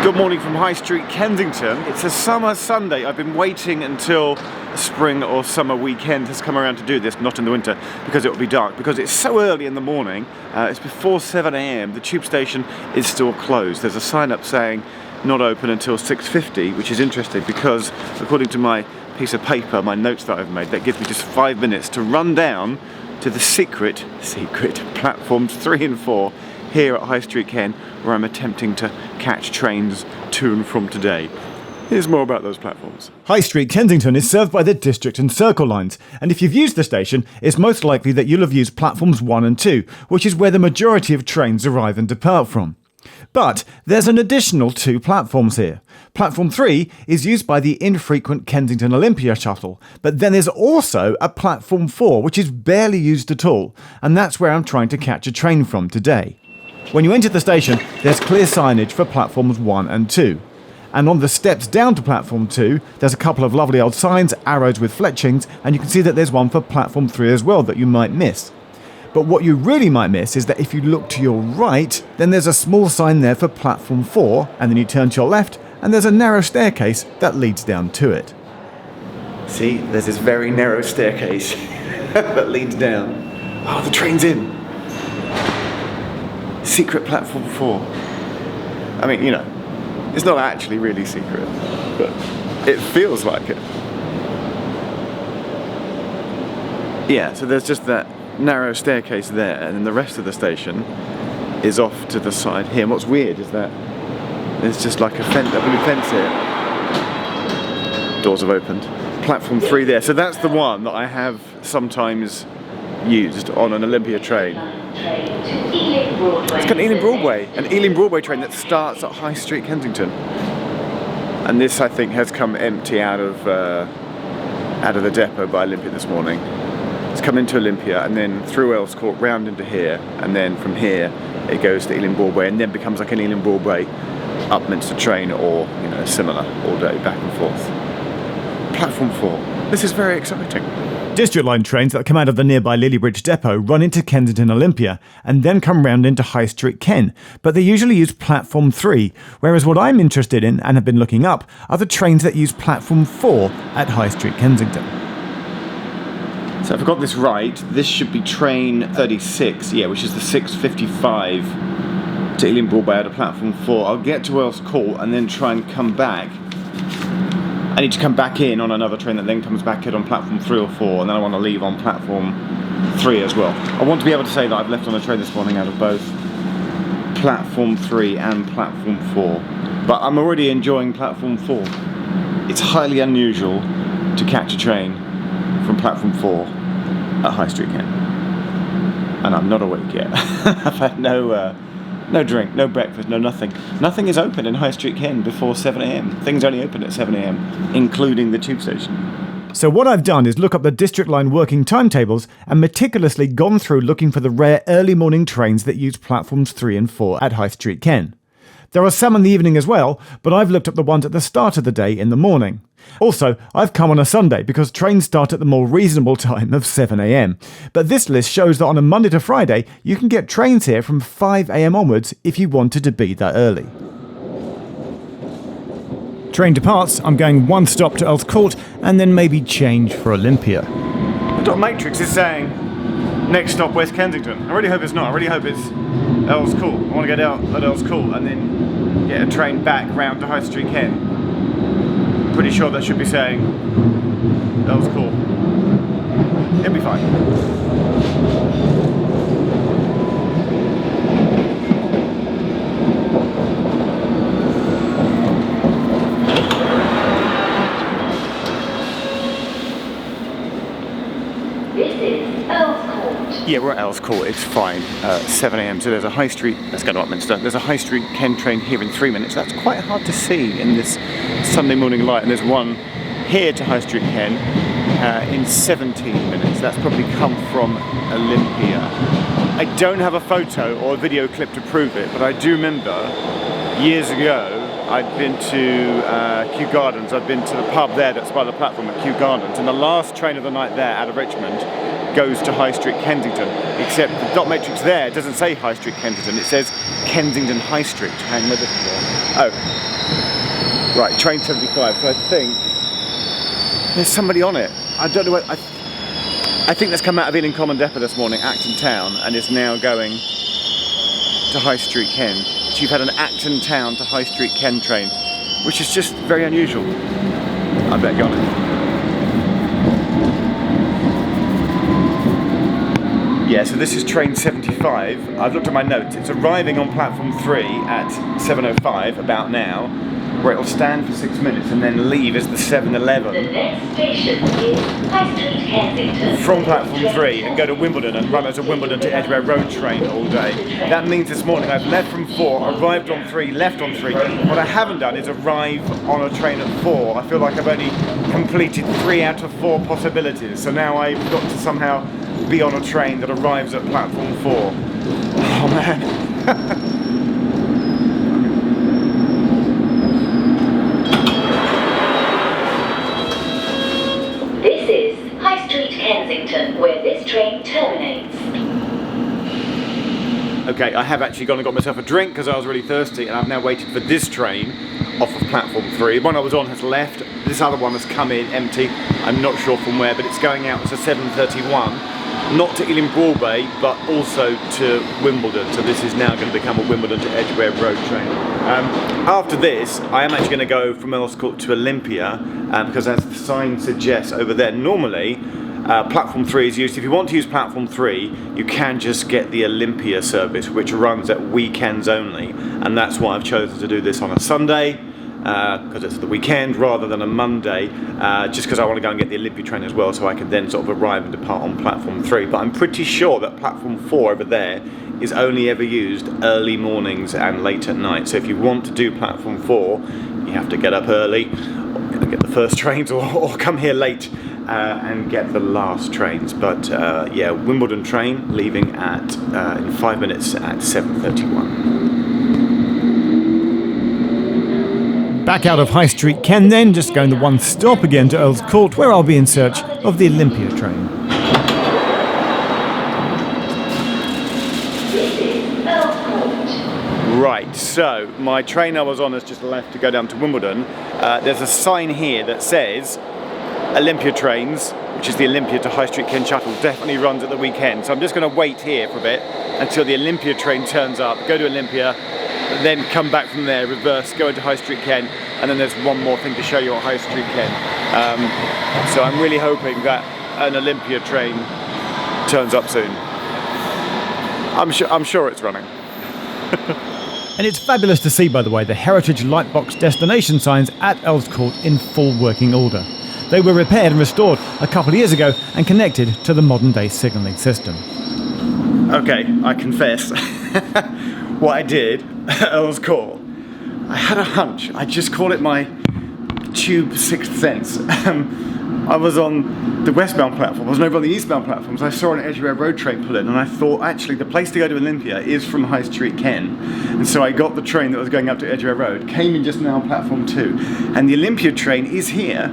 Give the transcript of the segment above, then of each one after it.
Good morning from High Street Kensington. It's a summer Sunday. I've been waiting until a spring or summer weekend has come around to do this, not in the winter, because it will be dark. Because it's so early in the morning, it's before 7 AM, the tube station is still closed. There's a sign up saying not open until 6:50, which is interesting because according to my piece of paper, my notes that I've made, that gives me just 5 minutes to run down to the secret platforms 3 and 4 here at High Street Ken, where I'm attempting to catch trains to and from today. Here's more about those platforms. High Street Kensington is served by the District and Circle lines, and if you've used the station, it's most likely that you'll have used platforms 1 and 2, which is where the majority of trains arrive and depart from. But there's an additional 2 platforms here. Platform 3 is used by the infrequent Kensington Olympia shuttle, but then there's also a Platform 4, which is barely used at all, and that's where I'm trying to catch a train from today. When you enter the station, there's clear signage for platforms 1 and 2. And on the steps down to platform 2, there's a couple of lovely old signs, arrows with fletchings, and you can see that there's one for platform 3 as well that you might miss. But what you really might miss is that if you look to your right, then there's a small sign there for platform 4, and then you turn to your left, and there's a narrow staircase that leads down to it. See, there's this very narrow staircase that leads down. Oh, the train's in. Secret platform 4. I mean, you know, it's not actually really secret, but it feels like it. Yeah, so there's just that narrow staircase there, and then the rest of the station is off to the side here. And what's weird is that there's just like a blue fence here. Doors have opened. Platform 3 there. So that's the one that I have sometimes used on an Olympia train. It's got an Ealing Broadway train that starts at High Street Kensington. And this, I think, has come empty out of the depot by Olympia this morning. It's come into Olympia and then through Earls Court round into here, and then from here it goes to Ealing Broadway and then becomes like an Ealing Broadway Upminster train or, you know, similar all day back and forth. Platform 4. This is very exciting. District line trains that come out of the nearby Lilliebridge depot run into Kensington Olympia and then come round into High Street Ken, but they usually use platform 3, whereas what I'm interested in and have been looking up are the trains that use platform 4 at High Street Kensington. So if I got this right, this should be train 36, which is the 6:55 to Ealing Broadway out of platform 4. I'll get to Earls Court and then try and come back. I need to come back in on another train that then comes back in on platform 3 or 4, and then I want to leave on platform 3 as well. I want to be able to say that I've left on a train this morning out of both platform 3 and platform 4. But I'm already enjoying platform 4. It's highly unusual to catch a train from platform 4 at High Street Ken. And I'm not awake yet. I've had no drink, no breakfast, no nothing. Nothing is open in High Street Ken before 7 AM. Things only open at 7 AM, including the tube station. So what I've done is look up the District Line working timetables and meticulously gone through looking for the rare early morning trains that use platforms 3 and 4 at High Street Ken. There are some in the evening as well, but I've looked up the ones at the start of the day in the morning. Also, I've come on a Sunday because trains start at the more reasonable time of 7 AM. But this list shows that on a Monday to Friday, you can get trains here from 5 AM onwards if you wanted to be that early. Train departs, I'm going one stop to Earls Court and then maybe change for Olympia. The dot matrix is saying next stop West Kensington. I really hope it's not. I really hope it's Earls Court. I want to get out at Earls Court and then get a train back round to High Street Ken. Pretty sure that should be saying Earls Court. It'll be fine. This is Earls Court. Yeah, we're at Earls Court, it's fine. 7 AM, so there's a High Street, let's go to Upminster. There's a High Street Ken train here in 3 minutes. That's quite hard to see in this Sunday morning light, and there's one here to High Street Ken in 17 minutes. That's probably come from Olympia. I don't have a photo or a video clip to prove it, but I do remember years ago I'd been to Kew Gardens. I'd been to the pub there that's by the platform at Kew Gardens, and the last train of the night there out of Richmond goes to High Street Kensington, except the dot matrix there doesn't say High Street Kensington, it says Kensington High Street. Hang on, where does it go? Oh, right, train 75, so I think there's somebody on it. I don't know what, I think that's come out of Ealing Common Depot this morning, Acton Town, and is now going to High Street Ken. So you've had an Acton Town to High Street Ken train, which is just very unusual. I better go on it. Yeah, so this is train 75. I've looked at my notes. It's arriving on platform 3 at 7:05, about now, where it'll stand for 6 minutes and then leave as the 7:11. The next station is High Street Kensington. From platform 3 and go to Wimbledon and run as a Wimbledon to Edgware Road train all day. That means this morning I've left from 4, arrived on 3, left on 3. What I haven't done is arrive on a train at 4. I feel like I've only completed 3 out of 4 possibilities. So now I've got to somehow be on a train that arrives at platform 4. Oh man. This is High Street Kensington, where this train terminates. Okay, I have actually gone and got myself a drink because I was really thirsty, and I've now waited for this train off of platform 3. The one I was on has left, this other one has come in empty. I'm not sure from where, but it's going out as a 7:31. Not to Ealing Broadway, but also to Wimbledon. So this is now going to become a Wimbledon to Edgware Road train. After this, I am actually going to go from Earls Court to Olympia, because as the sign suggests over there, normally platform 3 is used. If you want to use platform 3, you can just get the Olympia service, which runs at weekends only. And that's why I've chosen to do this on a Sunday, because it's the weekend rather than a Monday, just because I want to go and get the Olympia train as well, so I can then sort of arrive and depart on platform 3. But I'm pretty sure that platform 4 over there is only ever used early mornings and late at night. So if you want to do platform 4, you have to get up early, or get the first trains, or come here late and get the last trains. But yeah, Wimbledon train leaving at in 5 minutes at 7:31. Back out of High Street Ken then, just going the one stop again to Earls Court, where I'll be in search of the Olympia train. This is Earls Court. Right, so my train I was on has just left to go down to Wimbledon. There's a sign here that says Olympia trains, which is the Olympia to High Street Ken shuttle, definitely runs at the weekend. So I'm just going to wait here for a bit until the Olympia train turns up, go to Olympia, then come back from there, reverse, go into High Street Ken, and then there's one more thing to show you at High Street Ken. So I'm really hoping that an Olympia train turns up soon. I'm sure it's running. And it's fabulous to see, by the way, the Heritage Lightbox destination signs at Earls Court in full working order. They were repaired and restored a couple of years ago and connected to the modern day signalling system. Okay, I confess. What I did at Earls Court, I had a hunch. I just call it my tube sixth sense. I was on the westbound platform, I was over on the eastbound platforms. I saw an Edgware Road train pull in, and I thought, actually, the place to go to Olympia is from High Street Ken. And so I got the train that was going up to Edgware Road, came in just now on platform 2, and the Olympia train is here,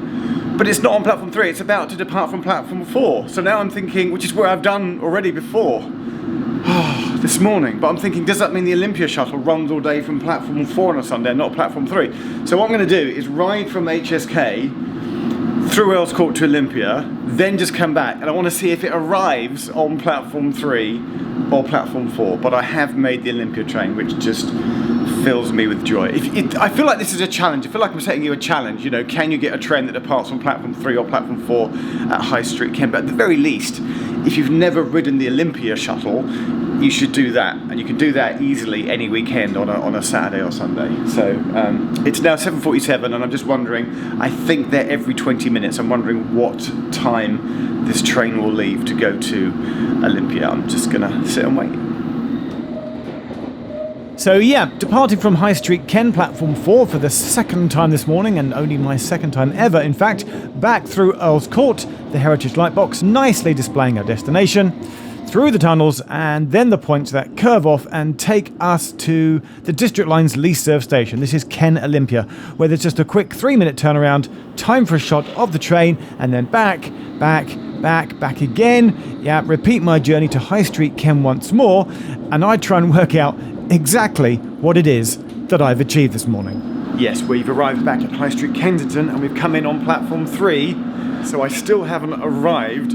but it's not on platform 3, it's about to depart from platform 4. So now I'm thinking, which is where I've done already before, this morning, but I'm thinking, does that mean the Olympia shuttle runs all day from platform 4 on a Sunday and not platform 3? So what I'm going to do is ride from HSK through Earls Court to Olympia, then just come back, and I want to see if it arrives on platform 3 or platform 4. But I have made the Olympia train, which just fills me with joy. I feel like this is a challenge. I feel like I'm setting you a challenge. You know, can you get a train that departs from platform 3 or platform 4 at High Street Ken? But at the very least, if you've never ridden the Olympia shuttle, you should do that, and you can do that easily any weekend on a Saturday or Sunday. So it's now 7:47, and I'm just wondering, I think they're every 20 minutes. I'm wondering what time this train will leave to go to Olympia. I'm just gonna sit and wait. So yeah, departing from High Street Ken platform 4 for the second time this morning, and only my second time ever, in fact, back through Earls Court, the Heritage Lightbox nicely displaying our destination, through the tunnels, and then the points that curve off and take us to the District Line's least served station. This is Ken Olympia, where there's just a quick 3-minute turnaround, time for a shot of the train, and then back back again. Yeah, repeat my journey to High Street Ken once more, and I try and work out exactly what it is that I've achieved this morning. Yes, we've arrived back at High Street Kensington and we've come in on platform 3, so I still haven't arrived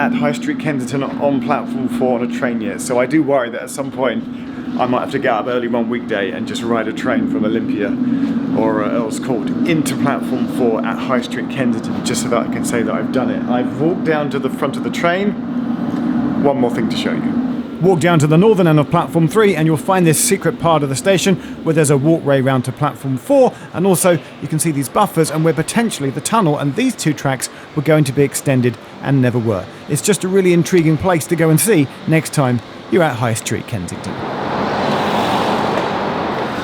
at High Street Kensington on platform 4 on a train yet, so I do worry that at some point I might have to get up early one weekday and just ride a train from Olympia or else called into platform 4 at High Street Kensington, just so that I can say that I've done it. I've walked down to the front of the train. One more thing to show you. Walk down to the northern end of platform 3 and you'll find this secret part of the station where there's a walkway round to platform 4, and also you can see these buffers and where potentially the tunnel and these 2 tracks were going to be extended and never were. It's just a really intriguing place to go and see next time you're at High Street Kensington.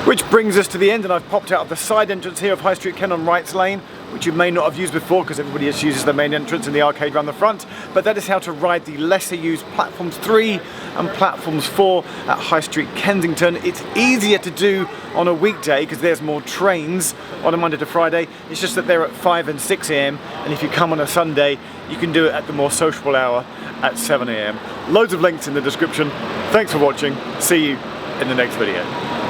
Which brings us to the end, and I've popped out of the side entrance here of High Street Ken on Wright's Lane, which you may not have used before because everybody just uses the main entrance and the arcade around the front, but that is how to ride the lesser used platforms 3 and platforms 4 at High Street Kensington. It's easier to do on a weekday because there's more trains on a Monday to Friday. It's just that they're at 5 and 6 a.m, and if you come on a Sunday you can do it at the more sociable hour at 7 a.m. Loads of links in the description. Thanks for watching. See you in the next video.